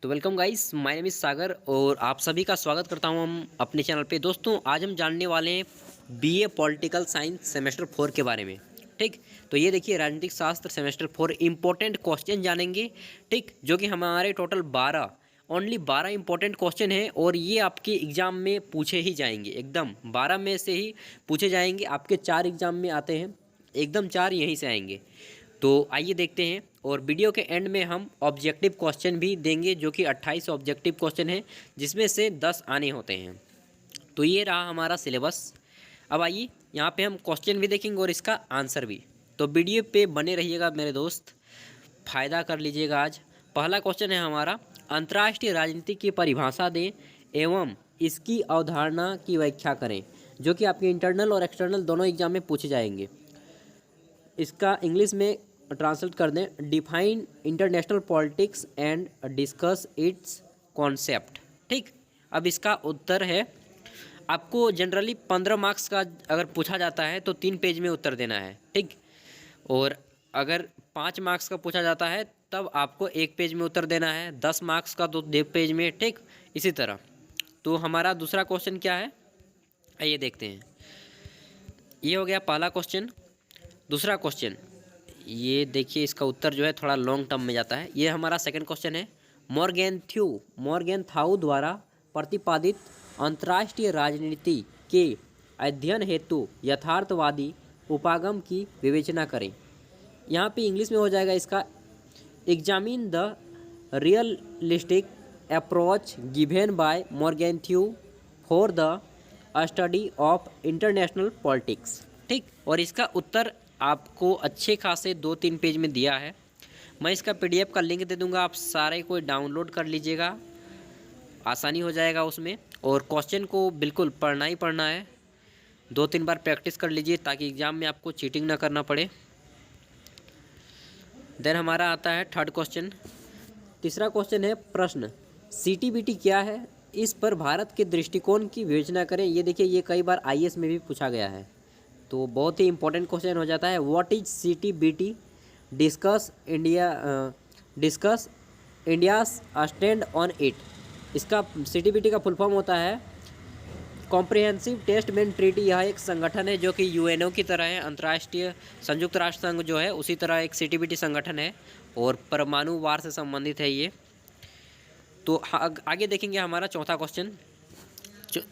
तो welcome guys, my name is Sagar और आप सभी का स्वागत करता हूं हम अपने चैनल पे। दोस्तों, आज हम जानने वाले हैं बीए पॉलिटिकल साइंस सेमेस्टर 4 के बारे में। ठीक, तो ये देखिए राजनीतिक शास्त्र सेमेस्टर 4 इम्पोर्टेंट क्वेश्चन जानेंगे। ठीक, जो कि हमारे टोटल 12 इंपॉर्टेंट क्वेश्चन हैं और ये आपके एग्ज़ाम में पूछे ही जाएंगे। एकदम 12 में से ही पूछे जाएंगे। आपके 4 एग्ज़ाम में आते हैं, एकदम 4 यहीं से आएंगे। तो आइए देखते हैं। और वीडियो के एंड में हम ऑब्जेक्टिव क्वेश्चन भी देंगे, जो कि 28 ऑब्जेक्टिव क्वेश्चन हैं, जिसमें से 10 आने होते हैं। तो ये रहा हमारा सिलेबस। अब आइए यहाँ पे हम क्वेश्चन भी देखेंगे और इसका आंसर भी। तो वीडियो पे बने रहिएगा मेरे दोस्त, फ़ायदा कर लीजिएगा आज। पहला क्वेश्चन है हमारा, अंतर्राष्ट्रीय राजनीति की परिभाषा दें एवं इसकी अवधारणा की व्याख्या करें, जो कि आपके इंटरनल और एक्सटर्नल दोनों एग्जाम में पूछे जाएंगे। इसका इंग्लिश में ट्रांसलेट कर दें, define international politics and discuss it's concept. ठीक, अब इसका उत्तर है, आपको जनरली 15 मार्क्स का अगर पूछा जाता है तो 3 पेज में उत्तर देना है। ठीक, और अगर 5 मार्क्स का पूछा जाता है तब आपको 1 पेज में उत्तर देना है, 10 मार्क्स का तो 2 पेज में। ठीक, इसी तरह। तो हमारा दूसरा क्वेश्चन क्या है, आइए देखते हैं। ये हो गया पहला क्वेश्चन। दूसरा क्वेश्चन, ये देखिए इसका उत्तर जो है थोड़ा लॉन्ग टर्म में जाता है। ये हमारा सेकंड क्वेश्चन है, मॉर्गेनथ्यू द्वारा प्रतिपादित अंतर्राष्ट्रीय राजनीति के अध्ययन हेतु यथार्थवादी उपागम की विवेचना करें। यहाँ पे इंग्लिश में हो जाएगा इसका, examine the realistic approach given by Morgenthau for the study of international politics. ठीक, और इसका उत्तर आपको अच्छे खासे 2-3 पेज में दिया है। मैं इसका पीडीएफ का लिंक दे दूंगा, आप सारे को डाउनलोड कर लीजिएगा, आसानी हो जाएगा उसमें। और क्वेश्चन को बिल्कुल पढ़ना ही पढ़ना है, 2-3 बार प्रैक्टिस कर लीजिए ताकि एग्ज़ाम में आपको चीटिंग ना करना पड़े। देन हमारा आता है थर्ड क्वेश्चन। तीसरा क्वेश्चन है, प्रश्न सीटीबीटी क्या है, इस पर भारत के दृष्टिकोण की विवेचना करें। ये देखिए, ये कई बार आईएएस में भी पूछा गया है, तो बहुत ही इंपॉर्टेंट क्वेश्चन हो जाता है। What is CTBT, discuss India's stand on it. इसका सीटीबीटी का फुल फॉर्म होता है कॉम्प्रिहेंसिव टेस्टमेंट ट्रीटी। यह एक संगठन है जो कि यूएनओ की तरह है, अंतर्राष्ट्रीय संयुक्त राष्ट्र संघ जो है उसी तरह एक सीटीबीटी संगठन है और परमाणु वार से संबंधित है ये। तो आगे देखेंगे हमारा चौथा क्वेश्चन।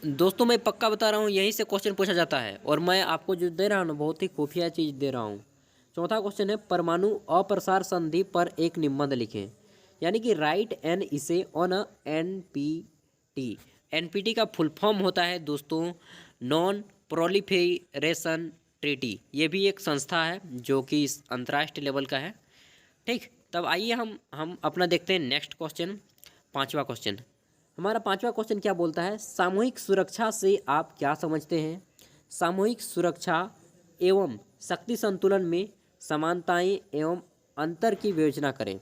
दोस्तों, मैं पक्का बता रहा हूँ, यहीं से क्वेश्चन पूछा जाता है और मैं आपको जो दे रहा हूँ बहुत ही खुफिया चीज़ दे रहा हूँ। चौथा क्वेश्चन है, परमाणु अप्रसार संधि पर एक निबंध लिखें, यानी कि राइट एन इसे ऑन अ एनपीटी। एनपीटी का फुल फॉर्म होता है दोस्तों नॉन प्रोलिफेरेशन ट्रीटी। ये भी एक संस्था है जो कि इस अंतर्राष्ट्रीय लेवल का है। ठीक, तब आइए हम अपना देखते हैं नेक्स्ट क्वेश्चन, पाँचवा क्वेश्चन। हमारा पांचवा क्वेश्चन क्या बोलता है, सामूहिक सुरक्षा से आप क्या समझते हैं। सामूहिक सुरक्षा एवं शक्ति संतुलन में समानताएं एवं अंतर की विवेचना करें।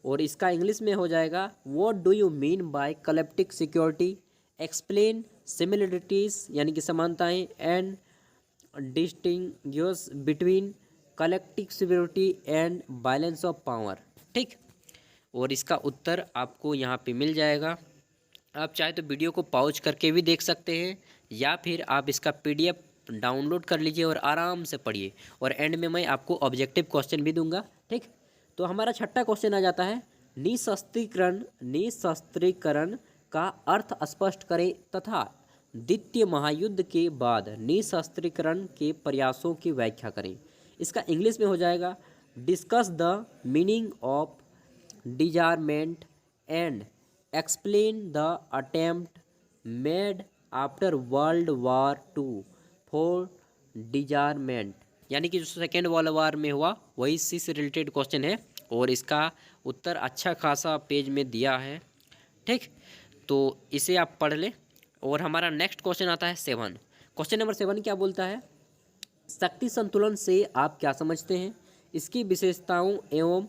और इसका इंग्लिश में हो जाएगा, what do you mean bye collective security, explain similarities यानी कि समानताएं and distinguish between collective security and balance of power. ठीक, और इसका उत्तर आपको यहाँ पे मिल जाएगा। आप चाहे तो वीडियो को पॉज करके भी देख सकते हैं या फिर आप इसका पीडीएफ डाउनलोड कर लीजिए और आराम से पढ़िए, और एंड में मैं आपको ऑब्जेक्टिव क्वेश्चन भी दूंगा। ठीक, तो हमारा छठा क्वेश्चन आ जाता है, निशस्त्रीकरण का अर्थ स्पष्ट करें तथा द्वितीय महायुद्ध के बाद निशस्त्रीकरण के प्रयासों की व्याख्या करें। इसका इंग्लिश में हो जाएगा, discuss the meaning of disarmament and explain the attempt made after world war two for disarmament, यानी कि जो सेकेंड वर्ल्ड वार में हुआ वही से रिलेटेड क्वेश्चन है और इसका उत्तर अच्छा खासा पेज में दिया है। ठीक, तो इसे आप पढ़ लें। और हमारा नेक्स्ट क्वेश्चन आता है 7। क्वेश्चन नंबर 7 क्या बोलता है, शक्ति संतुलन से आप क्या समझते हैं, इसकी विशेषताओं एवं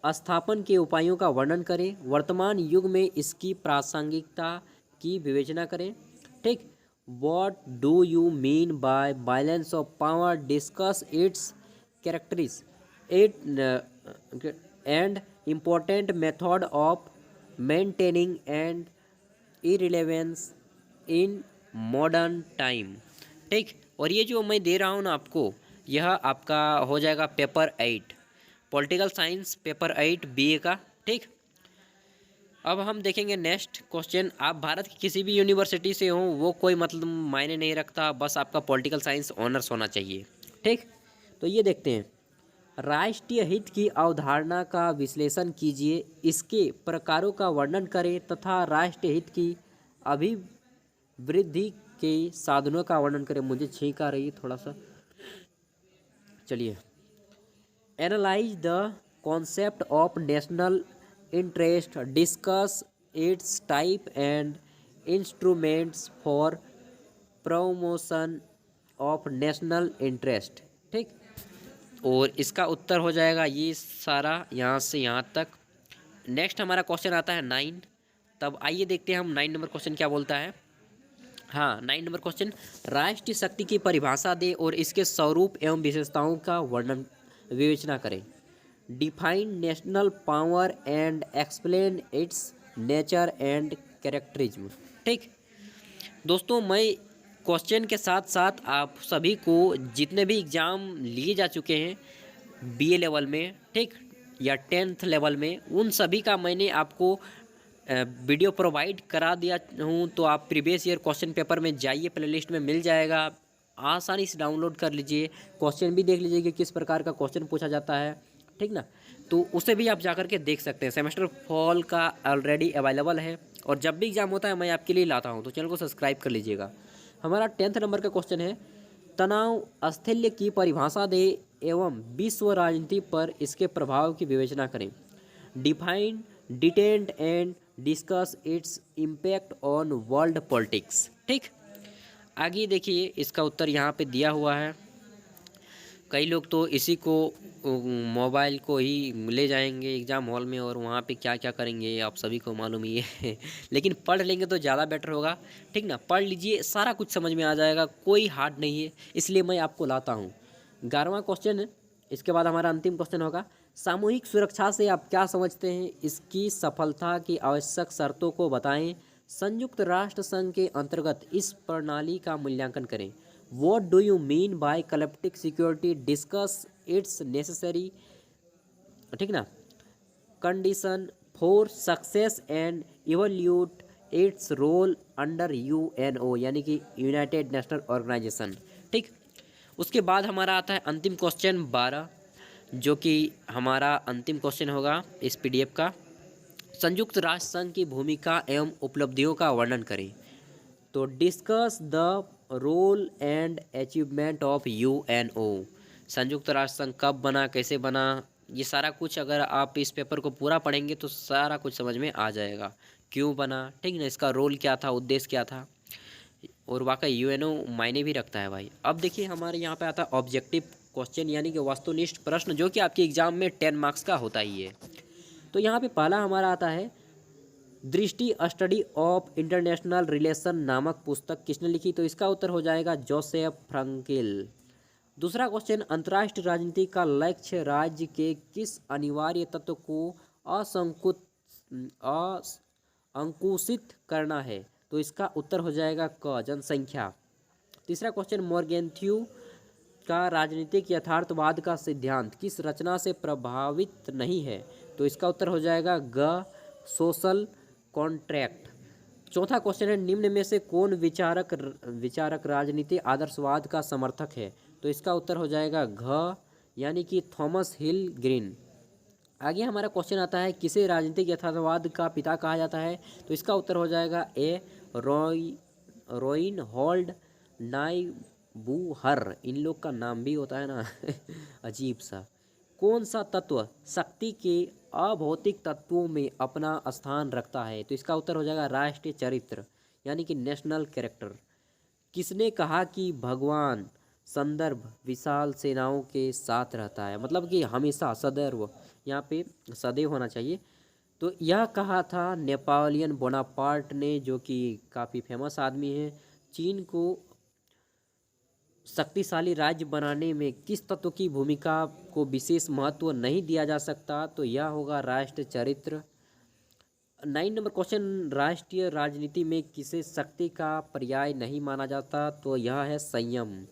स्थापन के उपायों का वर्णन करें, वर्तमान युग में इसकी प्रासंगिकता की विवेचना करें। ठीक, what do you mean by balance of power, discuss its characteristics and important method of maintaining and irrelevance in modern time. ठीक, और ये जो मैं दे रहा हूँ ना आपको, यह आपका हो जाएगा paper 8, political science paper 8 BA का। ठीक, अब हम देखेंगे नेक्स्ट क्वेश्चन। आप भारत की किसी भी यूनिवर्सिटी से हो वो कोई मतलब मायने नहीं रखता, बस आपका पॉलिटिकल साइंस ऑनर्स होना चाहिए। ठीक, तो ये देखते हैं। राष्ट्रीय हित की अवधारणा का विश्लेषण कीजिए, इसके प्रकारों का वर्णन करें तथा राष्ट्रीय हित की अभिवृद्धि के साधनों का वर्णन करें। मुझे छींक आ रही है थोड़ा सा, चलिए। Analyse the concept of national interest, discuss it's type and instruments for promotion of national interest. ठीक, और इसका उत्तर हो जाएगा ये सारा यहाँ से यहाँ तक। नेक्स्ट हमारा क्वेश्चन आता है 9। तब आइए देखते हैं हम 9 नंबर क्वेश्चन क्या बोलता है। हाँ, 9 नंबर क्वेश्चन, राष्ट्रीय शक्ति की परिभाषा दे और इसके स्वरूप एवं विशेषताओं का वर्णन विवेचना करें। Define national power and explain its nature and characteristics. ठीक दोस्तों, मैं क्वेश्चन के साथ साथ आप सभी को जितने भी एग्ज़ाम लिए जा चुके हैं बीए लेवल में, ठीक, या 10th लेवल में, उन सभी का मैंने आपको वीडियो प्रोवाइड करा दिया हूँ। तो आप प्रीवियस ईयर क्वेश्चन पेपर में जाइए, प्लेलिस्ट में मिल जाएगा, आसानी से डाउनलोड कर लीजिए, क्वेश्चन भी देख लीजिए कि किस प्रकार का क्वेश्चन पूछा जाता है। ठीक ना, तो उसे भी आप जा कर के देख सकते हैं। सेमेस्टर फॉल का ऑलरेडी अवेलेबल है और जब भी एग्जाम होता है मैं आपके लिए लाता हूँ, तो चैनल को सब्सक्राइब कर लीजिएगा। हमारा 10th नंबर का क्वेश्चन है, तनाव स्थैर्य की परिभाषा दे एवं विश्व राजनीति पर इसके प्रभाव की विवेचना करें। Define, detained and discuss its impact on world politics. ठीक, आगे देखिए, इसका उत्तर यहाँ पे दिया हुआ है। कई लोग तो इसी को मोबाइल को ही ले जाएंगे एग्ज़ाम हॉल में और वहाँ पे क्या क्या करेंगे आप सभी को मालूम ही है लेकिन पढ़ लेंगे तो ज़्यादा बेटर होगा। ठीक ना, पढ़ लीजिए, सारा कुछ समझ में आ जाएगा, कोई हार्ड नहीं है, इसलिए मैं आपको लाता हूँ। 11वां क्वेश्चन है, इसके बाद हमारा अंतिम क्वेश्चन होगा, सामूहिक सुरक्षा से आप क्या समझते हैं, इसकी सफलता की आवश्यक शर्तों को बताएं। संयुक्त राष्ट्र संघ के अंतर्गत इस प्रणाली का मूल्यांकन करें। What do you mean by collective security? Discuss its necessary, ठीक ना, condition for success and evaluate its role under UNO, यानी कि यूनाइटेड नेशनल ऑर्गेनाइजेशन। ठीक, उसके बाद हमारा आता है अंतिम क्वेश्चन 12, जो कि हमारा अंतिम क्वेश्चन होगा इस पीडीएफ का। संयुक्त राष्ट्र संघ की भूमिका एवं उपलब्धियों का वर्णन करें। तो discuss the role and achievement of UNO. संयुक्त राष्ट्र संघ कब बना, कैसे बना, ये सारा कुछ अगर आप इस पेपर को पूरा पढ़ेंगे तो सारा कुछ समझ में आ जाएगा, क्यों बना, ठीक ना, इसका रोल क्या था, उद्देश्य क्या था, और वाकई यूएनओ मायने भी रखता है भाई। अब देखिए हमारे यहाँ पे आता है ऑब्जेक्टिव क्वेश्चन, यानी कि वस्तुनिष्ठ प्रश्न, जो कि आपके एग्जाम में 10 मार्क्स का होता ही है। तो यहाँ पे पहला हमारा आता है, दृष्टि स्टडी ऑफ इंटरनेशनल रिलेशन नामक पुस्तक किसने लिखी। तो इसका उत्तर हो जाएगा जोसेफ फ्रैंकल। दूसरा क्वेश्चन, अंतर्राष्ट्रीय राजनीति का लक्ष्य राज्य के किस अनिवार्य तत्व को अंकुशित करना है। तो इसका उत्तर हो जाएगा क, जनसंख्या। तीसरा क्वेश्चन, मॉर्गेंथ्यू का राजनीतिक यथार्थवाद का सिद्धांत किस रचना से प्रभावित नहीं है। तो इसका उत्तर हो जाएगा ग, सोशल कॉन्ट्रैक्ट। चौथा क्वेश्चन है, निम्न में से कौन विचारक राजनीति आदर्शवाद का समर्थक है। तो इसका उत्तर हो जाएगा घ, यानी कि थॉमस हिल ग्रीन। आगे हमारा क्वेश्चन आता है, किसे राजनीतिक यथार्थवाद का पिता कहा जाता है। तो इसका उत्तर हो जाएगा ए, रोइनहोल्ड नाइबूहर। इन लोग का नाम भी होता है ना अजीब सा। कौन सा तत्व शक्ति के अभौतिक तत्वों में अपना स्थान रखता है। तो इसका उत्तर हो जाएगा राष्ट्रीय चरित्र, यानी कि नेशनल कैरेक्टर। किसने कहा कि भगवान संदर्भ विशाल सेनाओं के साथ रहता है, मतलब कि हमेशा सदैव, यहाँ पे सदैव होना चाहिए। तो यह कहा था नेपोलियन बोनापार्ट ने, जो कि काफ़ी फेमस आदमी है। चीन को शक्तिशाली राज्य बनाने में किस तत्व की भूमिका को विशेष महत्व नहीं दिया जा सकता। तो यह होगा राष्ट्र चरित्र। 9 नंबर क्वेश्चन, राष्ट्रीय राजनीति में किसे शक्ति का पर्याय नहीं माना जाता? तो यह है संयम,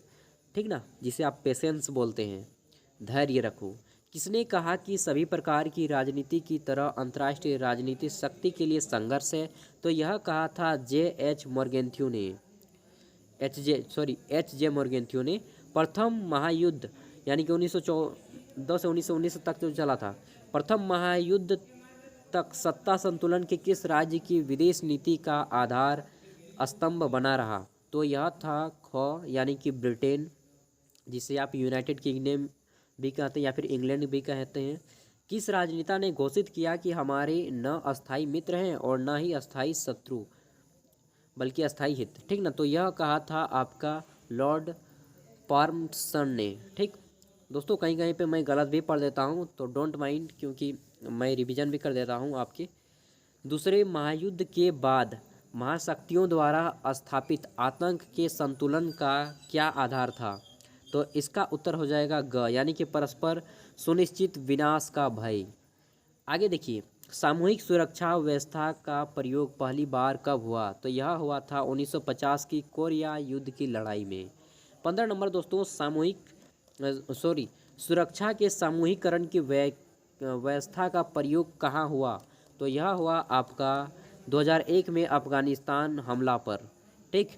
ठीक ना, जिसे आप पेशेंस बोलते हैं, धैर्य रखो। किसने कहा कि सभी प्रकार की राजनीति की तरह अंतर्राष्ट्रीय राजनीति शक्ति के लिए संघर्ष है? तो यह कहा था J.H. मोर्गेंथ्यू ने, एच जे मोर्गेंथ्यू ने। प्रथम महायुद्ध यानी कि 1914 से 1919 तक जो चला था, प्रथम महायुद्ध तक सत्ता संतुलन के किस राज्य की विदेश नीति का आधार स्तंभ बना रहा? तो यह था ख यानी कि ब्रिटेन, जिसे आप यूनाइटेड किंगडम भी कहते हैं या फिर इंग्लैंड भी कहते हैं। किस राजनेता ने घोषित किया कि हमारे न अस्थायी मित्र हैं और न ही अस्थायी शत्रु बल्कि अस्थायी हित, ठीक ना? तो यह कहा था आपका लॉर्ड पार्मसन ने, ठीक। दोस्तों कहीं कहीं पे मैं गलत भी पढ़ देता हूँ तो डोंट माइंड, क्योंकि मैं रिवीजन भी कर देता हूँ आपके। दूसरे महायुद्ध के बाद महाशक्तियों द्वारा स्थापित आतंक के संतुलन का क्या आधार था? तो इसका उत्तर हो जाएगा ग यानी कि परस्पर सुनिश्चित विनाश का भय। आगे देखिए, सामूहिक सुरक्षा व्यवस्था का प्रयोग पहली बार कब हुआ? तो यह हुआ था 1950 की कोरिया युद्ध की लड़ाई में। 15 नंबर दोस्तों, सुरक्षा के सामूहिकरण की व्यवस्था का प्रयोग कहाँ हुआ? तो यह हुआ आपका 2001 में अफगानिस्तान हमला पर, ठीक।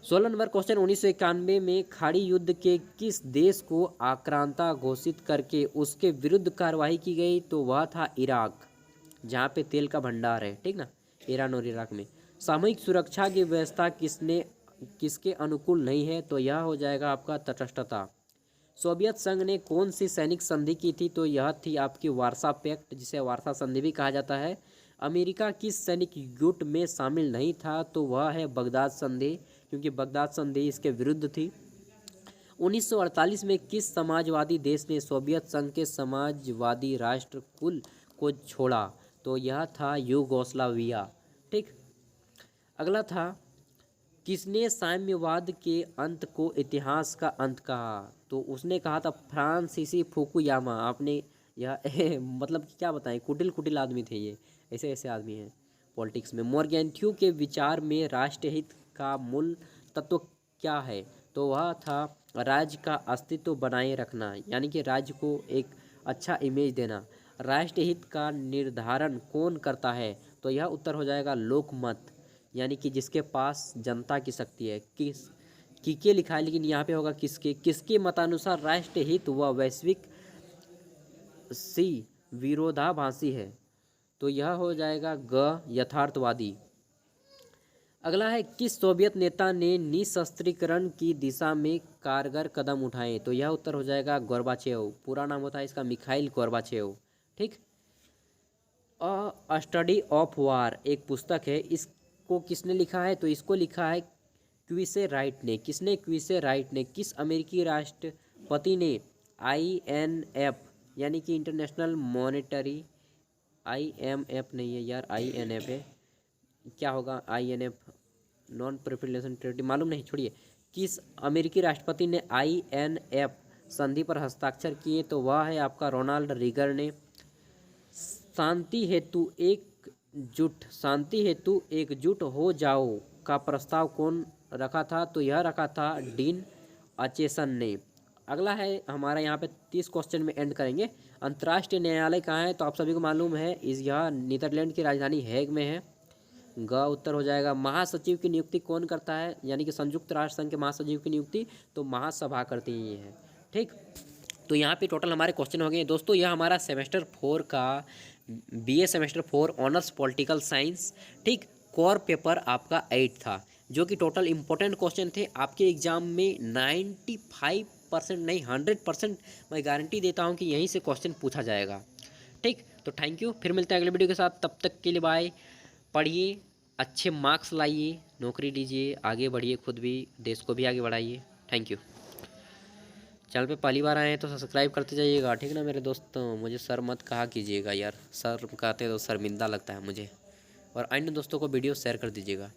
16 नंबर क्वेश्चन, 1991 में खाड़ी युद्ध के किस देश को आक्रांता घोषित करके उसके विरुद्ध कार्रवाई की गई? तो वह था इराक, जहाँ पे तेल का भंडार है, ठीक ना, ईरान और इराक में। सामूहिक सुरक्षा की व्यवस्था किसके अनुकूल नहीं है? तो यह हो जाएगा आपका तटस्थता। सोवियत संघ ने कौन सी सैनिक संधि की थी? तो यह थी आपकी वार्सा पैक्ट, जिसे वार्सा संधि भी कहा जाता है। अमेरिका किस सैनिक गुट में शामिल नहीं था? तो वह है बगदाद संधि, क्योंकि बगदाद संधि इसके विरुद्ध थी। 1948 में किस समाजवादी देश ने सोवियत संघ के समाजवादी राष्ट्र कुल को छोड़ा? तो यह था यूगोस्लाविया, ठीक। अगला था, किसने साम्यवाद के अंत को इतिहास का अंत कहा? तो उसने कहा था फ्रांसीसी फुकुयामा। आपने यह मतलब कि क्या बताएं, कुटिल कुटिल आदमी थे ये, ऐसे ऐसे आदमी हैं पॉलिटिक्स में। मोर्गेंथ्यू के विचार में राष्ट्रहित का मूल तत्व क्या है? तो वह था राज्य का अस्तित्व बनाए रखना, यानी कि राज्य को एक अच्छा इमेज देना। राष्ट्रहित का निर्धारण कौन करता है? तो यह उत्तर हो जाएगा लोकमत, यानी कि जिसके पास जनता की शक्ति है। किसके लिखा है, लेकिन यहाँ पे होगा किसके मतानुसार राष्ट्रहित व वैश्विक विरोधाभासी है? तो यह हो जाएगा ग यथार्थवादी। अगला है, किस सोवियत नेता ने निशस्त्रीकरण की दिशा में कारगर कदम उठाए? तो यह उत्तर हो जाएगा गोर्बाचेव। पूरा नाम होता है इसका मिखाइल गोर्बाचेव, ठीक। अ स्टडी ऑफ वार एक पुस्तक है, इसको किसने लिखा है? तो इसको लिखा है क्विसे राइट ने। किसने? क्विसे राइट ने। किस अमेरिकी राष्ट्रपति ने INF यानी कि इंटरनेशनल मॉनेटरी, IMF नहीं है यार, INF है, क्या होगा INF, नॉन प्रोलिफरेशन ट्रीटी, मालूम नहीं, छोड़िए। किस अमेरिकी राष्ट्रपति ने INF संधि पर हस्ताक्षर किए? तो वह है आपका रोनाल्ड रीगन ने। शांति हेतु एकजुट हो जाओ का प्रस्ताव कौन रखा था? तो यह रखा था डीन अचेसन ने। अगला है हमारा, यहाँ पे 30 क्वेश्चन में एंड करेंगे। अंतर्राष्ट्रीय न्यायालय कहाँ है? तो आप सभी को मालूम है, यह नीदरलैंड की राजधानी हेग में है। ग उत्तर हो जाएगा। महासचिव की नियुक्ति कौन करता है? यानी कि संयुक्त राष्ट्र संघ के महासचिव की नियुक्ति तो महासभा करती है, ठीक। तो यहाँ पे टोटल हमारे क्वेश्चन हो गए दोस्तों। यह हमारा सेमेस्टर 4 का BA semester 4 honours political science, ठीक। कोर पेपर आपका 8 था, जो कि टोटल इंपॉर्टेंट क्वेश्चन थे आपके एग्जाम में। 95% नहीं 100% मैं गारंटी देता हूँ कि यहीं से क्वेश्चन पूछा जाएगा, ठीक। तो थैंक यू, फिर मिलते हैं अगले वीडियो के साथ। तब तक के लिए बाय। पढ़िए, अच्छे मार्क्स लाइए, नौकरी लीजिए, आगे बढ़िए, खुद भी देश को भी आगे बढ़ाइए। Thank you. चैनल पे पहली बार आए हैं तो सब्सक्राइब करते जाइएगा, ठीक ना मेरे दोस्तों। मुझे सर मत कहा कीजिएगा यार, सर कहते तो शर्मिंदा लगता है मुझे। और अन्य दोस्तों को वीडियो शेयर कर दीजिएगा।